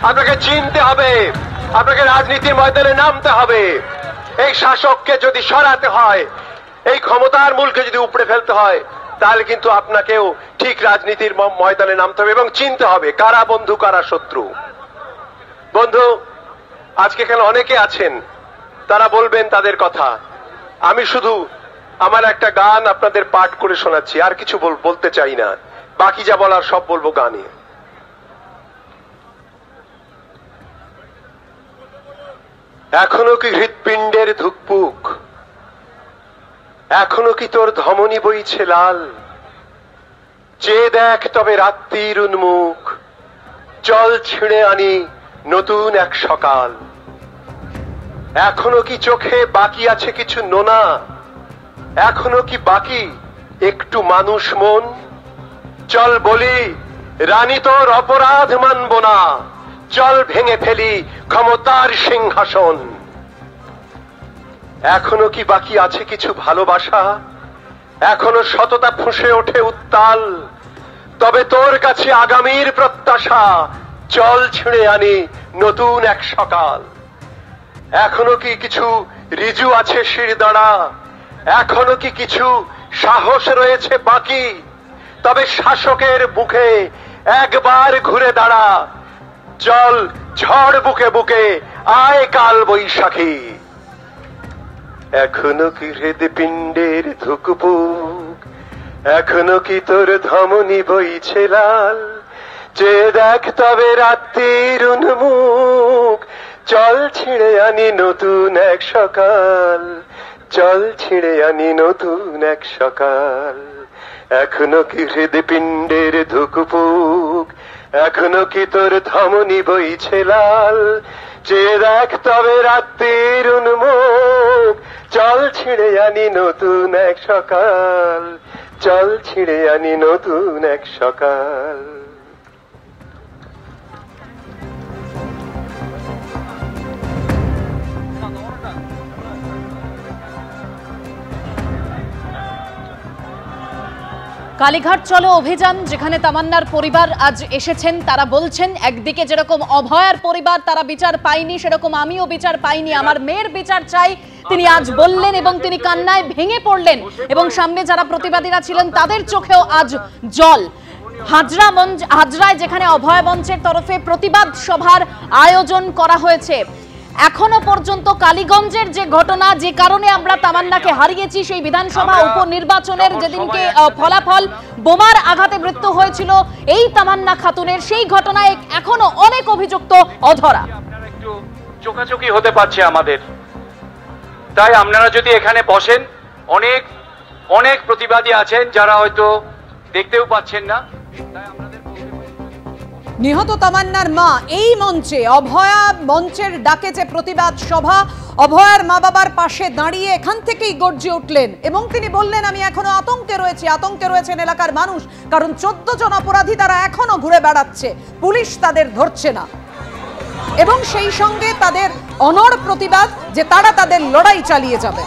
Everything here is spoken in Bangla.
আপনাকে চিনতে হবে, আপনাকে রাজনীতির ময়দানে নামতে হবে। এই শাসককে যদি সরাতে হয়, এই ক্ষমতার মূলকে যদি উপড়ে ফেলতে হয়, তাহলে কিন্তু আপনাকেও ঠিক রাজনীতির ময়দানে নামতে হবে এবং চিনতে হবে কারা বন্ধু কারা শত্রু। বন্ধু, আজকে এখানে অনেকে আছেন, তারা বলবেন তাদের কথা। আমি শুধু আমার একটা গান আপনাদের পাঠ করে শোনাচ্ছি, আর কিছু বলতে চাই না। বাকি যা বলার সব বলবো গানে। এখনো কি হৃৎপিণ্ডের ধুকপুক, এখনো কি তোর ধমনী বইছে লাল? চেয়ে দেখ তবে রাত্রির উন্মুখ, চল ছিঁড়ে আনি নতুন এক সকাল। এখনো কি চোখে বাকি আছে কিছু নোনা, এখনো কি বাকি একটু মানুষ মন? চল বলি রানী তোর অপরাধ মানব না, চল ভেঙে ফেলি ক্ষমতার সিংহাসন। এখনো কি বাকি আছে কিছু ভালোবাসা, এখনো সততা ফুঁসে ওঠে উত্তাল? তবে তোর কাছে আগামীর প্রত্যাশা, চল ছিঁড়ে আনি নতুন এক সকাল। এখনো কি কিছু রিজু আছে শিরদাঁড়া, এখনো কি কিছু সাহস রয়েছে বাকি? তবে শাসকের মুখে একবার ঘুরে দাঁড়া, চল ঝড় বুকে বুকে আয় কাল বৈশাখী। এখনো কি হৃদপিণ্ডের ধুকপুক, এখনো কি তোর ধমনী বইছে লাল? চেয়ে দেখ তবে রাত্রির উন্মুখ, চল ছিঁড়ে আনি নতুন এক সকাল, চল ছিঁড়ে আনি নতুন এক সকাল। এখনো কি হৃদপিণ্ডের ধুকপুক, এখনো কি তোর ধমনী বইছে লাল? চেয়ে দেখ তবে রাত্রির উন্মুখ, চল ছিঁড়ে আনি নতুন এক সকাল, চল ছিঁড়ে আনি নতুন এক সকাল। কালীঘাট চলো অভিযান, যেখানে তামান্নার পরিবার আজ এসেছেন। তারা বলছেন একদিকে যেরকম অভয়ার পরিবার তারা বিচার পায়নি, সেরকম আমিও বিচার পাইনি, আমার মেয়ের বিচার চাই, তিনি আজ বললেন এবং তিনি কান্নায় ভেঙে পড়লেন। এবং সামনে যারা প্রতিবাদীরা ছিলেন তাদের চোখেও আজ জল। হাজরায় যেখানে অভয় মঞ্চের তরফে প্রতিবাদ সভার আয়োজন করা হয়েছে, এখনো পর্যন্ত কালীগঞ্জের যে ঘটনা, যে কারণে আমরা তামান্নাকে হারিয়েছি, সেই বিধানসভা উপনির্বাচনের যেদিনকে ফলাফল বোমার আঘাতে মৃত্যু হয়েছিল এই তামান্না খাতুনের, সেই ঘটনায় এখনো অনেক অভিযুক্ত অধরা। আপনারা একটু চোখাচোখি হতে পারছে আমাদের, তাই আপনারা যদি এখানে বসেন, অনেক অনেক প্রতিবাদী আছেন যারা হয়তো দেখতেও পাচ্ছেন না। নিহত তামান্নার মা এই মঞ্চে অভয়া মঞ্চের ডাকে যে প্রতিবাদ সভা, অভয়ার মা বাবার পাশে দাঁড়িয়ে এখান থেকেই গর্জে উঠলেন এবং তিনি বললেন আমি এখনো আতঙ্কে রয়েছেন এলাকার মানুষ, কারণ 14 জন অপরাধী তারা এখনো ঘুরে বেড়াচ্ছে, পুলিশ তাদের ধরছে না। এবং সেই সঙ্গে তাদের অনড় প্রতিবাদ যে তারা তাদের লড়াই চালিয়ে যাবে।